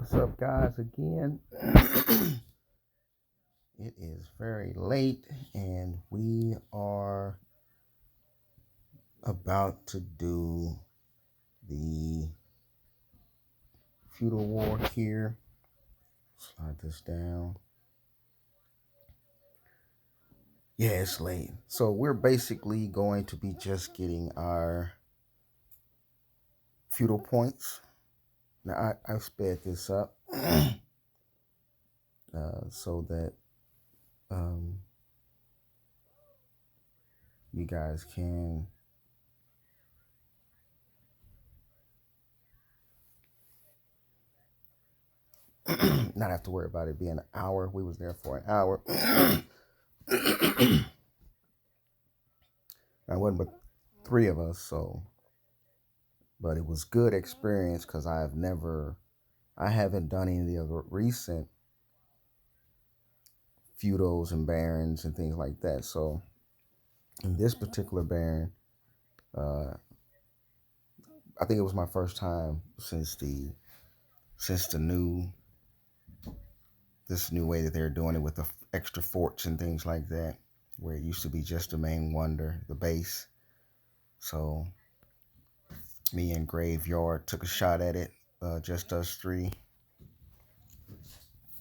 What's up, guys? Again, it is very late, and we are about to do the Feudal War here. Slide this down. Yeah, it's late. So we're basically going to be just getting our feudal points. Now, I sped this up so that you guys can not have to worry about it being an hour. We was there for an hour. I wasn't but three of us, but it was good experience because I haven't done any of the recent feudals and barons and things like that. So in this particular baron, I think it was my first time since the new way that they're doing it with the extra forts and things like that, where it used to be just the main wonder, the base. So me and Graveyard took a shot at it, just us three.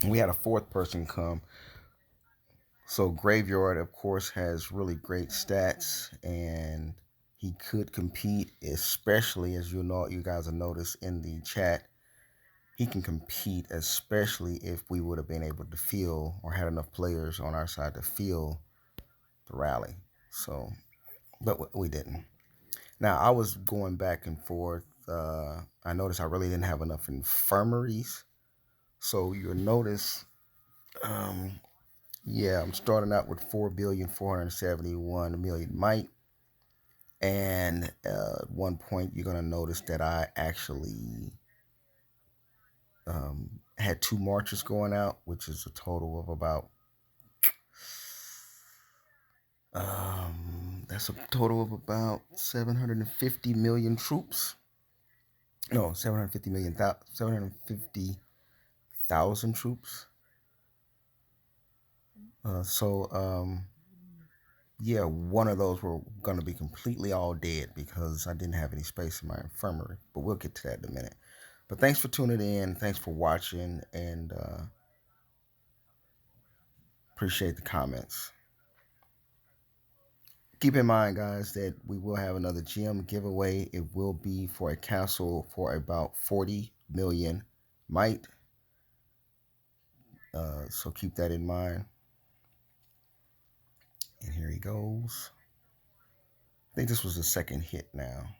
We had a fourth person come. So Graveyard, of course, has really great stats, and he could compete, especially as you guys have noticed in the chat. He can compete, especially if we would have been able to field or had enough players on our side to field the rally. So, but we didn't. Now, I was going back and forth. I noticed I really didn't have enough infirmaries. So you'll notice, yeah, I'm starting out with 4,471,000,000 might. And at one point, you're going to notice that I actually had 2 marches going out, which is a total of about, that's a total of about 750 million troops. No, 750,000 troops. Yeah, one of those were going to be completely all dead because I didn't have any space in my infirmary. But we'll get to that in a minute. But thanks for tuning in. Thanks for watching. And appreciate the comments. Keep in mind, guys, that we will have another gem giveaway. It will be for a castle for about 40 million might. So keep that in mind. And here he goes. I think this was the second hit now.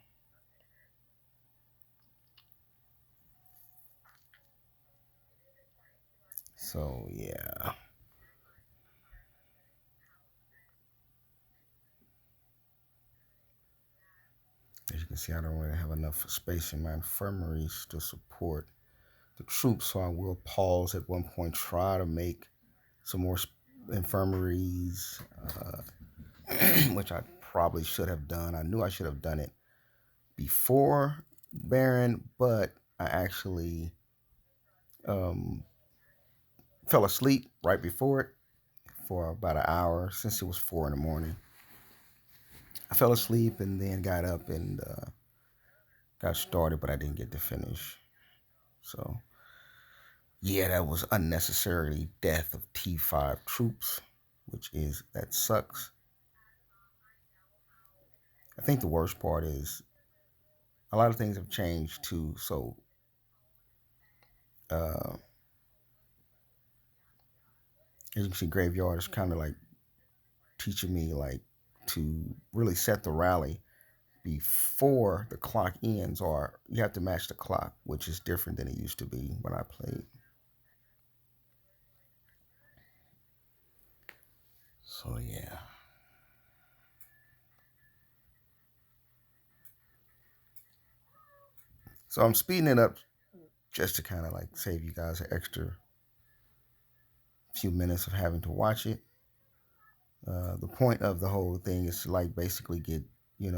So, yeah. As you can see, I don't really have enough space in my infirmaries to support the troops, so I will pause at one point, try to make some more infirmaries, which I probably should have done. I knew I should have done it before Baron, but I actually fell asleep right before it for about an hour since it was 4 in the morning. I fell asleep and then got up and got started, but I didn't get to finish. So, yeah, that was unnecessarily death of T5 troops, that sucks. I think the worst part is a lot of things have changed too. So, as you can see, Graveyard is kind of like teaching me like to really set the rally before the clock ends, or you have to match the clock, which is different than it used to be when I played. So yeah. So I'm speeding it up just to kind of like save you guys an extra few minutes of having to watch it. The point of the whole thing is to like basically get, you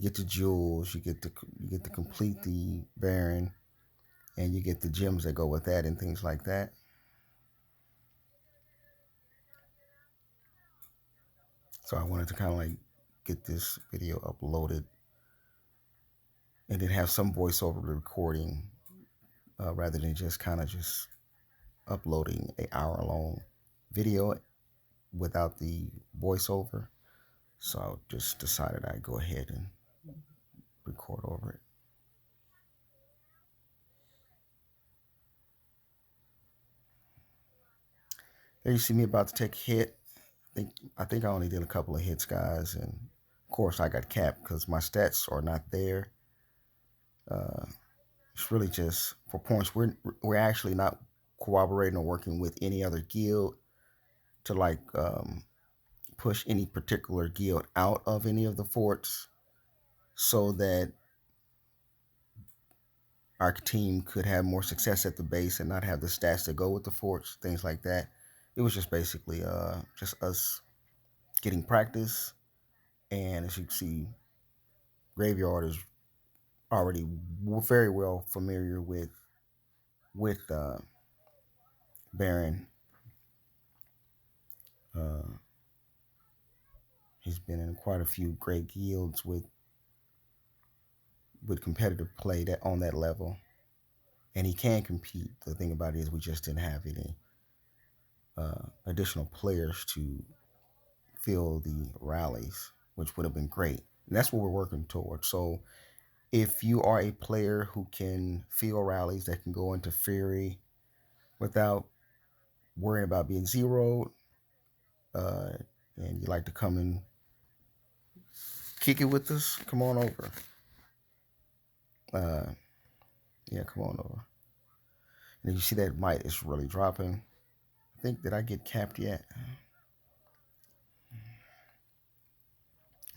get the jewels, you get to complete the Baron, and you get the gems that go with that and things like that. So I wanted to kind of like get this video uploaded and then have some voiceover recording rather than just kind of just uploading an hour long video without the voiceover. So I just decided I'd go ahead and record over it. There you see me about to take a hit. I think I only did a couple of hits, guys, and of course I got capped because my stats are not there. It's really just for points. We're actually not cooperating or working with any other guild to like push any particular guild out of any of the forts, so that our team could have more success at the base and not have the stats that go with the forts, things like that. It was just basically just us getting practice, and as you can see, Graveyard is already very well familiar with Baron. Uh, he's been in quite a few great guilds with competitive play that on that level, and he can compete. The thing about it is we just didn't have any additional players to fill the rallies, which would have been great. And that's what we're working towards. So if you are a player who can fill rallies that can go into Fury without worrying about being zeroed, uh, and you like to come and kick it with us, come on over. Yeah, come on over. And you see that might is really dropping. I think, did I get capped yet? I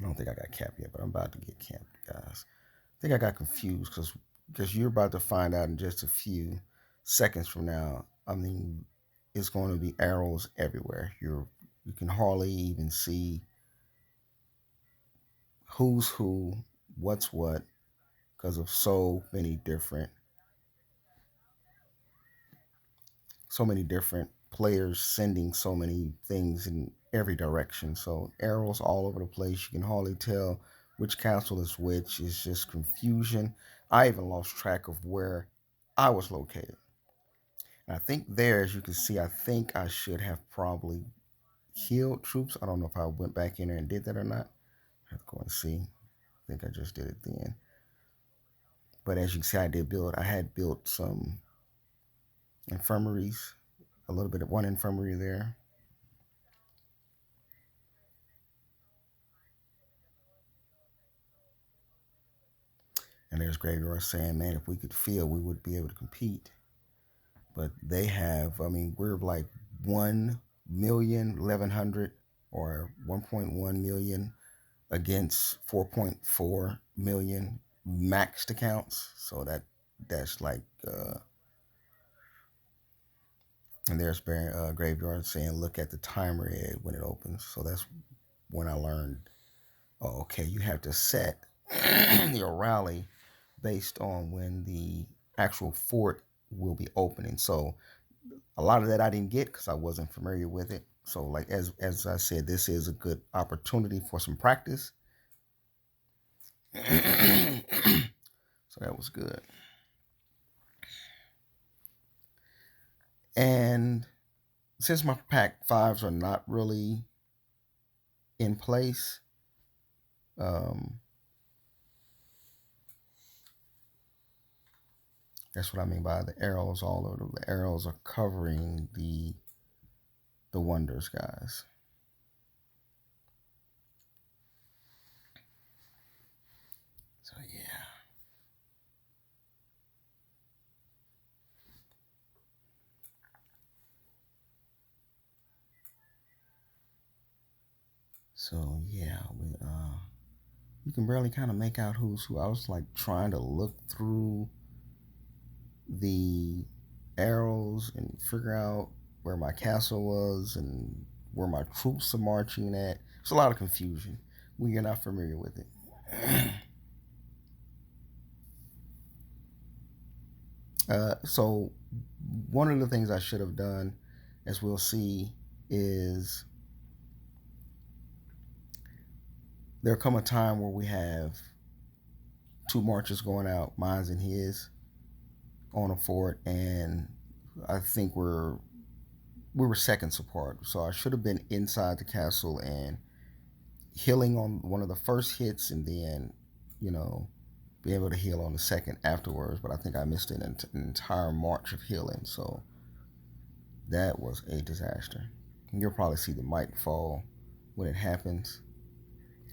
don't think I got capped yet, but I'm about to get capped, guys. I think I got confused because you're about to find out in just a few seconds from now. I mean, it's going to be arrows everywhere. You can hardly even see who's who, what's what, because of so many different players sending so many things in every direction. So arrows all over the place. You can hardly tell which castle is which. It's just confusion. I even lost track of where I was located. And I think there, as you can see, I think I should have probably killed troops. I don't know if I went back in there and did that or not. I have to go and see. I think I just did it then. But as you can see, I had built some infirmaries, a little bit of one infirmary there. And there's Graveyard saying, man, if we could feel, we would be able to compete. But they have, I mean, we're like 1,100,000 or 1.1 million against 4.4 million maxed accounts. So that's like, and there's Graveyard saying, look at the timer head when it opens. So that's when I learned, oh, okay, you have to set your rally based on when the actual fort will be opening. So a lot of that I didn't get because I wasn't familiar with it. So like as I said, this is a good opportunity for some practice. So that was good. And since my pack fives are not really in place, that's what I mean by the arrows all over. The arrows are covering the wonders, guys. So yeah. So yeah, you can barely kind of make out who's who. I was like trying to look through the arrows and figure out where my castle was and where my troops are marching at. It's a lot of confusion when you're not familiar with it. So one of the things I should have done, as we'll see, is there'll come a time where we have two marches going out, mine's and his, on a fort, and I think we were seconds apart. So I should have been inside the castle and healing on one of the first hits, and then, you know, be able to heal on the second afterwards. But I think I missed an entire march of healing, so that was a disaster. You'll probably see the mic fall when it happens.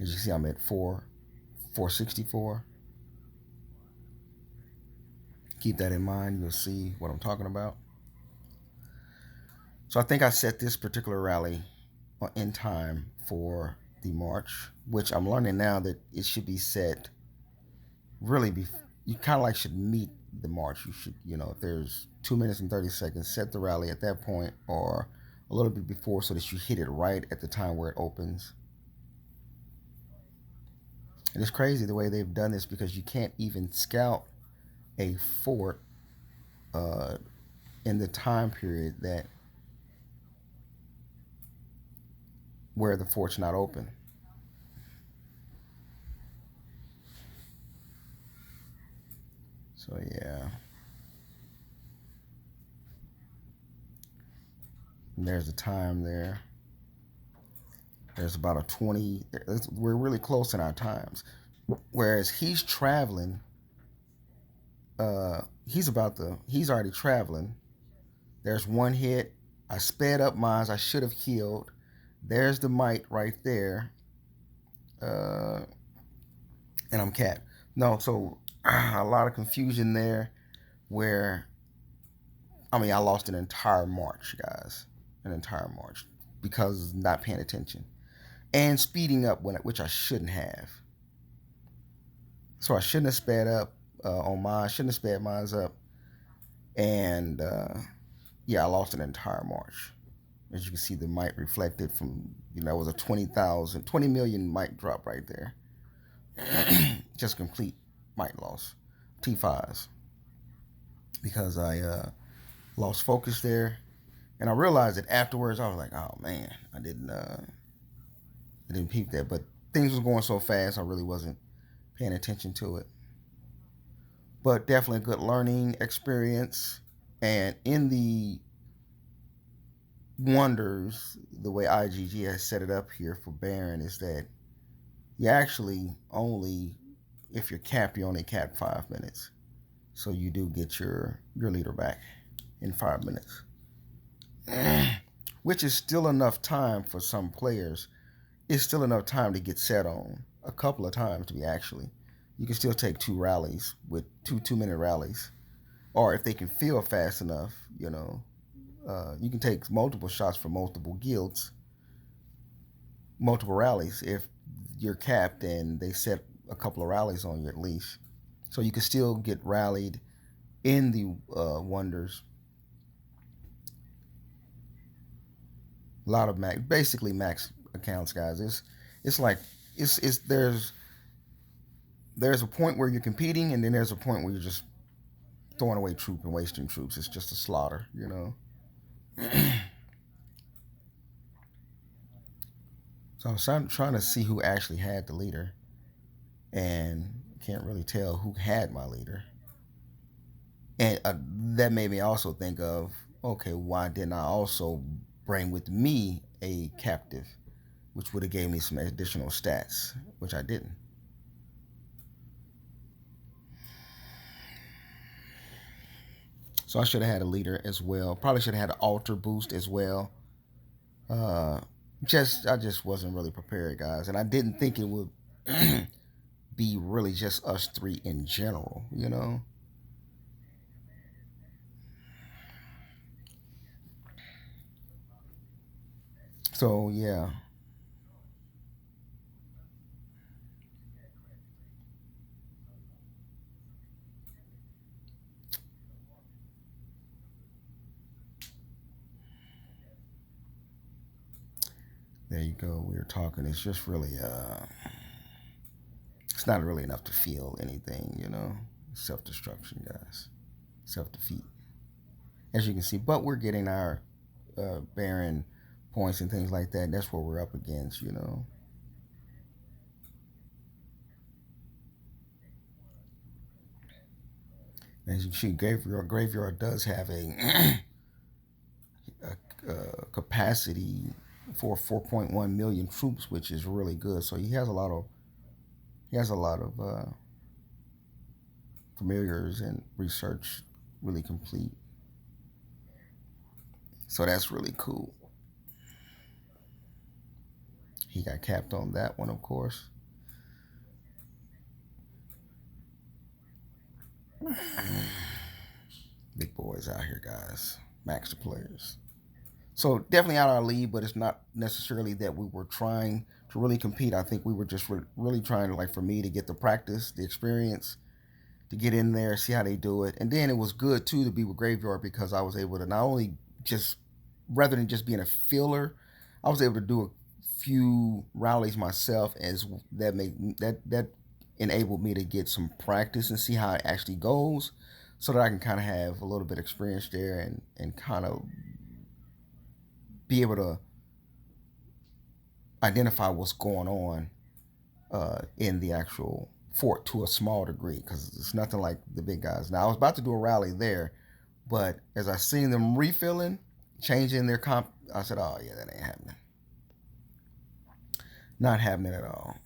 As you see, I'm at 464. Keep that in mind. You'll see what I'm talking about. So I think I set this particular rally in time for the march, which I'm learning now that it should be set really you kind of like should meet the march. You should, if there's 2 minutes and 30 seconds, set the rally at that point or a little bit before so that you hit it right at the time where it opens. And it's crazy the way they've done this because you can't even scout a fort in the time period that where the fort's not open. So yeah. And there's the time there. There's about a 20. We're really close in our times. Whereas he's traveling. He's already traveling. There's one hit. I sped up mines. I should have killed. There's the mite right there. And I'm capped. No, so a lot of confusion there where, I lost an entire march, guys. An entire march because not paying attention and speeding up which I shouldn't have. So I shouldn't have sped up on mine. I shouldn't have sped mine up. And yeah, I lost an entire march. As you can see, the might reflected from, it was a 20 million might drop right there. Just complete might loss. T5s. Because I lost focus there. And I realized that afterwards, I was like, oh man, I didn't peep that. But things was going so fast, I really wasn't paying attention to it. But definitely a good learning experience. And in the wonders, the way IGG has set it up here for Baron is that you actually only, if you're capped, you only cap 5 minutes. So you do get your leader back in 5 minutes. Which is still enough time for some players. It's still enough time to get set on a couple of times to be actually. You can still take 2 rallies with 2-minute rallies. Or if they can feel fast enough, you can take multiple shots for multiple guilds, multiple rallies if you're capped and they set a couple of rallies on you at least. So you can still get rallied in the wonders. A lot of basically max accounts, guys. It's like there's a point where you're competing, and then there's a point where you're just throwing away troop and wasting troops. It's just a slaughter, So I was trying to see who actually had the leader, and can't really tell who had my leader. And that made me also think of, okay, why didn't I also bring with me a captive, which would have gave me some additional stats, which I didn't. So I should have had a leader as well. Probably should have had an altar boost as well. I just wasn't really prepared, guys, and I didn't think it would be really just us 3 in general, So yeah. There you go. We were talking. It's just really, it's not really enough to feel anything, self-destruction, guys. self-defeat, as you can see. But we're getting our Baron points and things like that. That's what we're up against, you know. As you see, graveyard does have a capacity for 4.1 million troops, which is really good. So he has a lot of familiars and research really complete. So that's really cool. He got capped on that one, of course. Big boys out here, guys. Max the players. So definitely out of our league, but it's not necessarily that we were trying to really compete. I think we were just really trying to, like, for me to get the practice, the experience, to get in there, see how they do it. And then it was good too to be with Graveyard because I was able to not only just, rather than just being a filler, I was able to do a few rallies myself, as that enabled me to get some practice and see how it actually goes, so that I can kind of have a little bit of experience there and kind of be able to identify what's going on in the actual fort to a small degree, because it's nothing like the big guys. Now I was about to do a rally there, but as I seen them refilling, changing their comp, I said, "Oh yeah, that ain't happening. Not happening at all."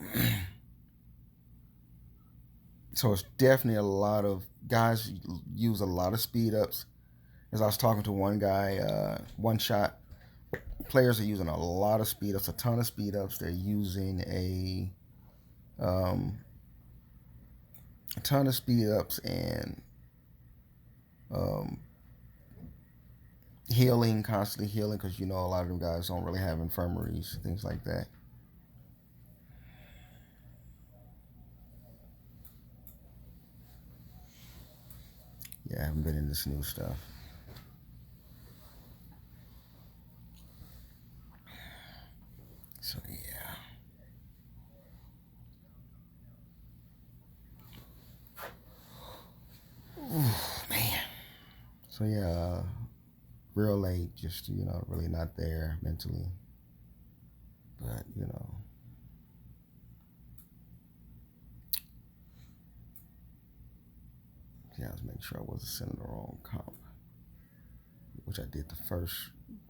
So it's definitely a lot of guys use a lot of speed ups. As I was talking to one guy, one shot players are using a lot of speed ups, a ton of speed ups. They're using a ton of speed ups and um, healing, constantly healing, because you know a lot of them guys don't really have infirmaries, things like that. Yeah, I haven't been in this new stuff. So yeah. Ooh, man. So yeah, real late, just really not there mentally. But yeah, I was making sure I wasn't sending the wrong comp, which I did the first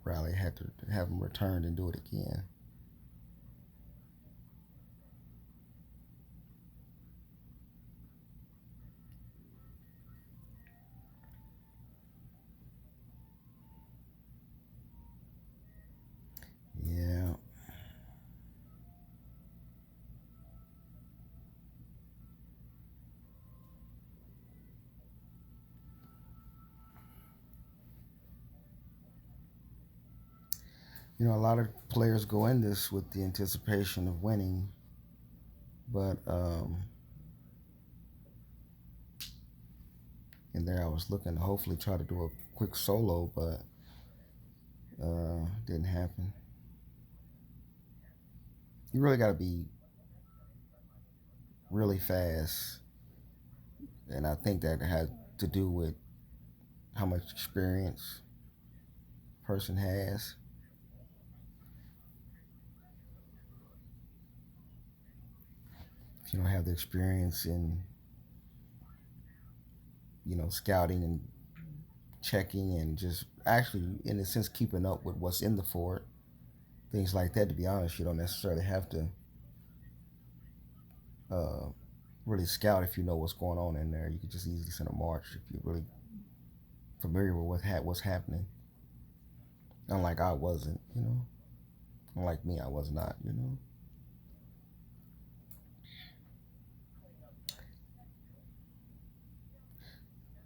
rally. I had to have them returned and do it again. Yeah. A lot of players go in this with the anticipation of winning, but in there I was looking to hopefully try to do a quick solo, but didn't happen. You really got to be really fast, and I think that has to do with how much experience a person has. If you don't have the experience in scouting and checking and just actually, in a sense, keeping up with what's in the fort, things like that. To be honest, you don't necessarily have to uh, really scout if you know what's going on in there. You could just easily send a march if you're really familiar with what's happening. Unlike I wasn't. Unlike me, I was not.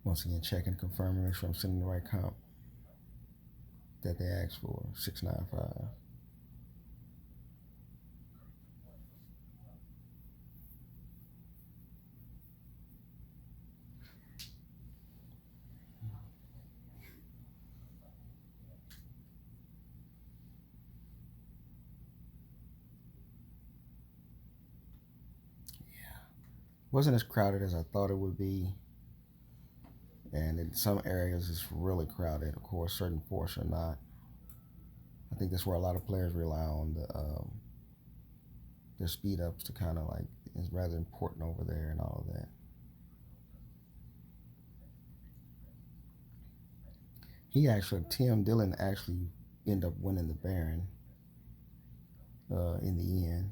Once again, checking, confirming, make sure I'm sending the right comp that they asked for. 695. Wasn't as crowded as I thought it would be, And in some areas, it's really crowded. Of course, certain ports are not. I think that's where a lot of players rely on their speed ups to kind of like is rather important over there and all of that. Tim Dillon actually ended up winning the Baron in the end.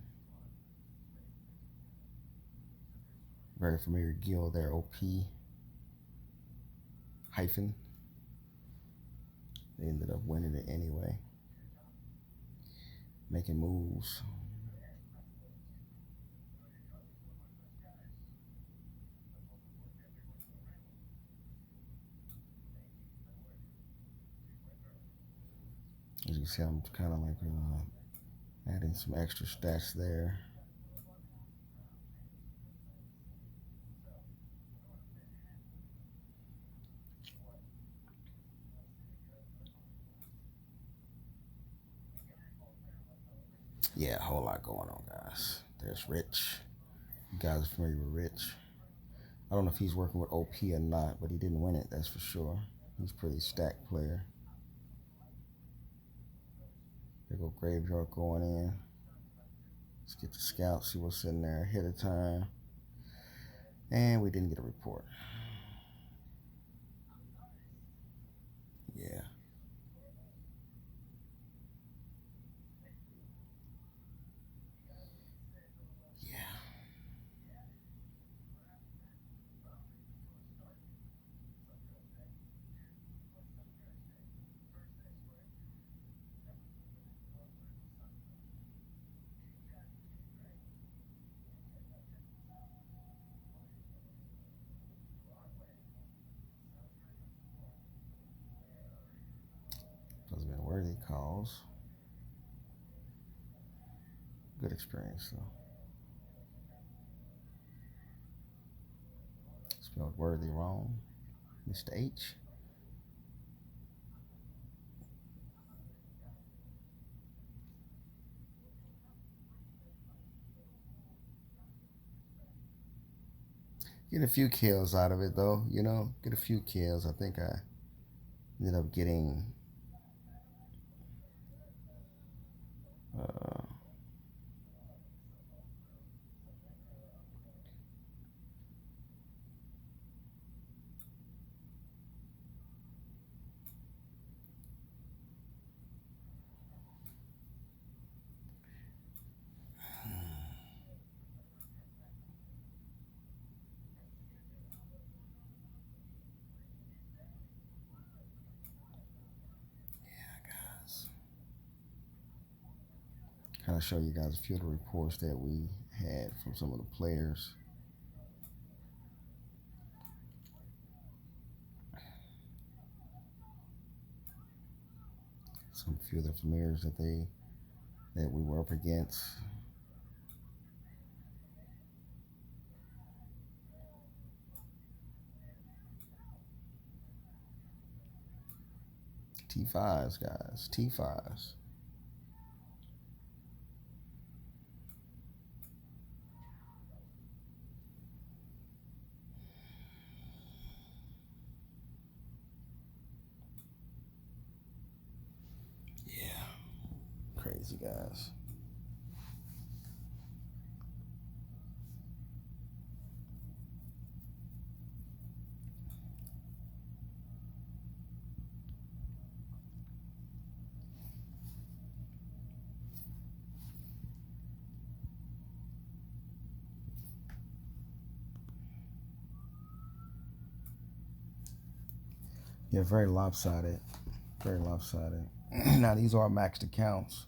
Very familiar guild there, OP hyphen. They ended up winning it anyway, making moves. As you can see, I'm kind of like adding some extra stats there. Yeah, a whole lot going on, guys. There's Rich. You guys are familiar with Rich. I don't know if he's working with OP or not, but he didn't win it, that's for sure. He's a pretty stacked player. There go Graveyard going in. Let's get the scout, see what's in there ahead of time. And we didn't get a report. Yeah. Yeah. Those have been worthy calls. Good experience, though. Spelled worthy wrong. Mr. H. Get a few kills out of it, though. Get a few kills. I think I ended up getting. Uh, kind of show you guys a few of the reports that we had from some of the players. Some few of the familiars that we were up against. T5s, guys. T5s. Yeah. Crazy, guys. Yeah, very lopsided. Very lopsided. Now, these are maxed accounts.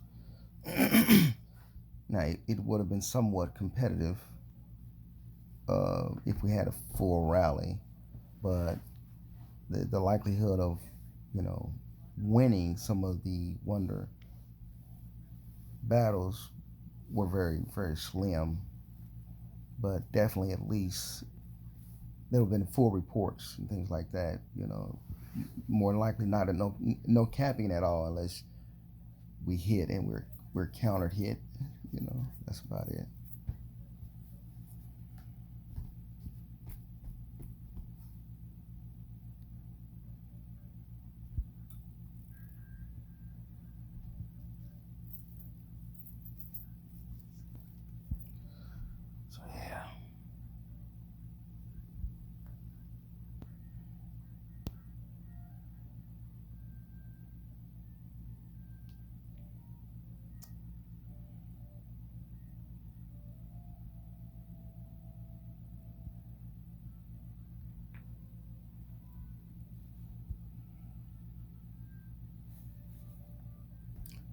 Now, it would have been somewhat competitive if we had a full rally, but the likelihood of, winning some of the wonder battles were very, very slim. But definitely, at least there would have been full reports and things like that. More than likely not no capping at all unless we hit and we're countered hit. That's about it.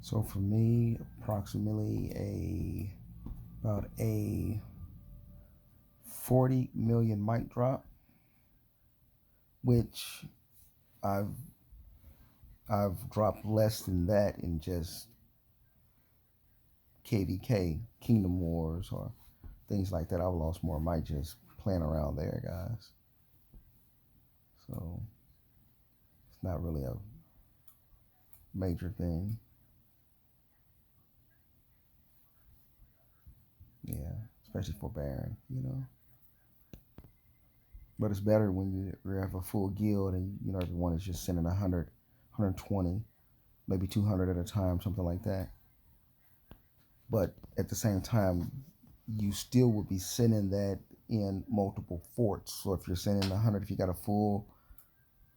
So for me, approximately about a 40 million mic drop, which I've I've dropped less than that in just KVK, Kingdom Wars, or things like that. I've lost more mic just playing around there, guys. So it's not really a major thing. Yeah, especially for Baron, you know. But it's better when you have a full guild and everyone is just sending 100, 120, maybe 200 at a time, something like that. But at the same time, you still would be sending that in multiple forts. So if you're sending 100, if you got a full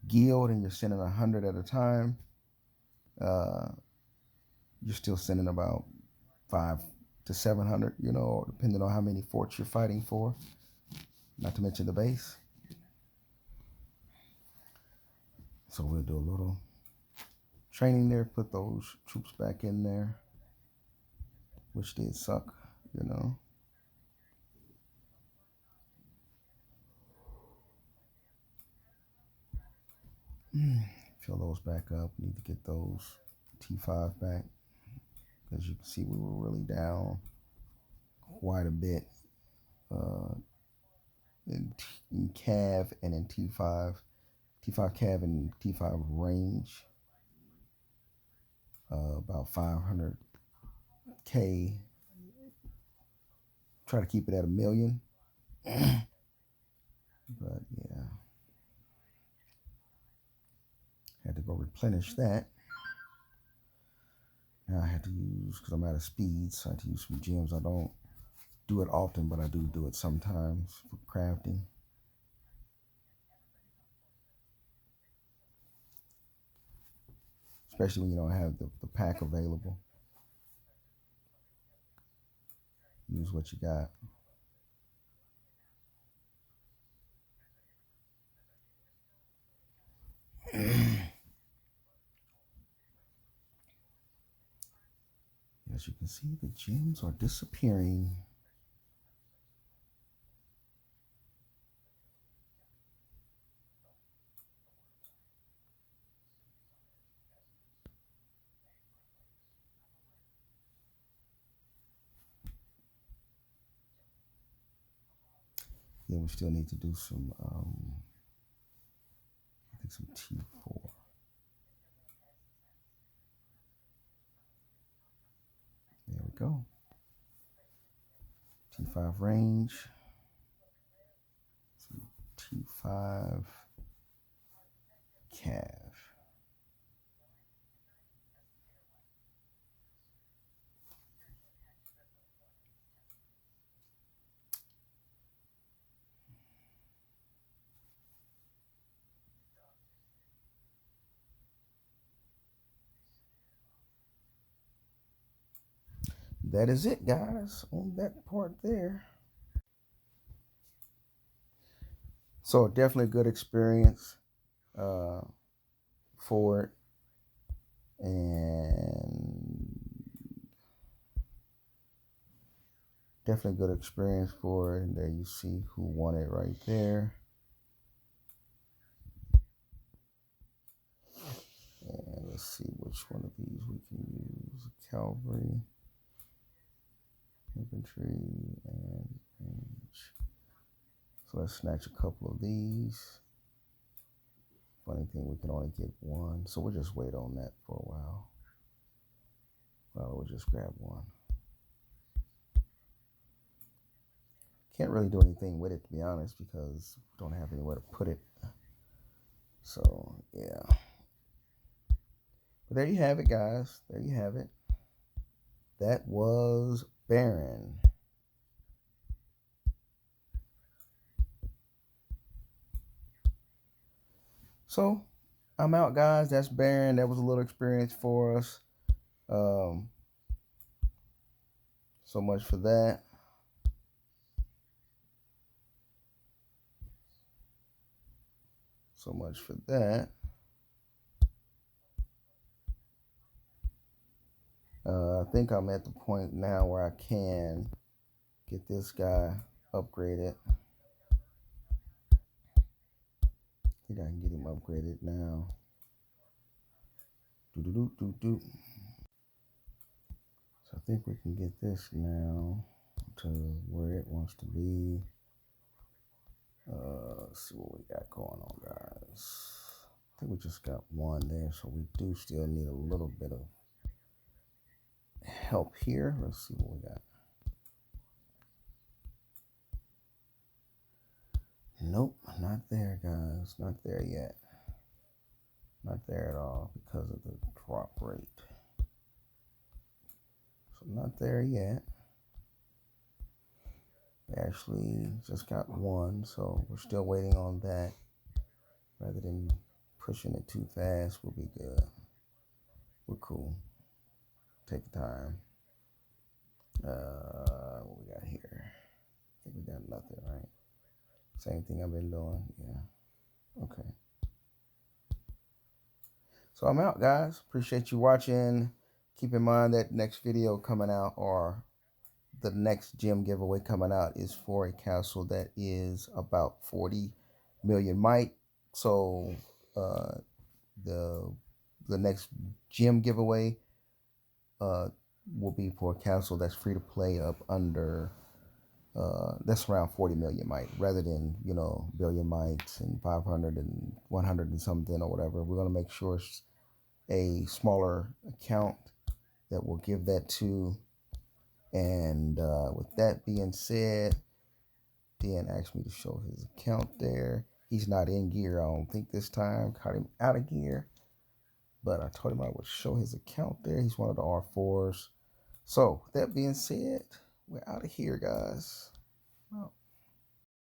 guild and you're sending 100 at a time, uh, you're still sending about 5 to 700, depending on how many forts you're fighting for, not to mention the base. So we'll do a little training there, put those troops back in there, which did suck, you know. Fill those back up. Need to get those T5 back. As you can see, we were really down quite a bit uh, in Cav and in T5. T5 Cav and T5 range. About 500K. Try to keep it at 1 million. But yeah, had to go replenish that. Now I had to use, because I'm out of speed, so I had to use some gems. I don't do it often, but I do it sometimes for crafting. Especially when you don't have the pack available. Use what you got. As you can see, the gems are disappearing. Yeah, we still need to do some, I think some T4. There we go. T5 range. T5 Cav. That is it, guys, on that part there. So definitely a good experience uh, for it. And definitely a good experience for it. And there you see who won it right there. And let's see which one of these we can use. Cavalry, infantry, and range. So let's snatch a couple of these. Funny thing, we can only get one. So we'll just wait on that for a while. Well, we'll just grab one. Can't really do anything with it, to be honest, because we don't have anywhere to put it. So, yeah. But there you have it, guys. There you have it. That was Baron. So, I'm out, guys. That's Baron. That was a little experience for us. So much for that. So much for that. I think I'm at the point now where I can get this guy upgraded. I think I can get him upgraded now. Do. So I think we can get this now to where it wants to be. Let's see what we got going on, guys. I think we just got one there, so we do still need a little bit of help here. Let's see what we got. Nope, not there, guys. Not there yet. Not there at all because of the drop rate. So not there yet. We actually just got one, so we're still waiting on that. Rather than pushing it too fast, we'll be good. We're cool. Take time. What we got here? I think we got nothing, right? Same thing I've been doing. Yeah. Okay. So I'm out, guys. Appreciate you watching. Keep in mind that next video coming out, or the next gem giveaway coming out, is for a castle that is about 40 million might. So the next gem giveaway will be for a castle that's free to play up under that's around 40 million might, rather than, you know, billion mites and 500 and 100 and something or whatever. We're going to make sure it's a smaller account that will give that to. And with that being said, Dan asked me to show his account there. He's not in gear, I don't think, this time. Caught him out of gear. But I told him I would show his account there. He's one of the R4s. So, with that being said, we're out of here, guys. Well,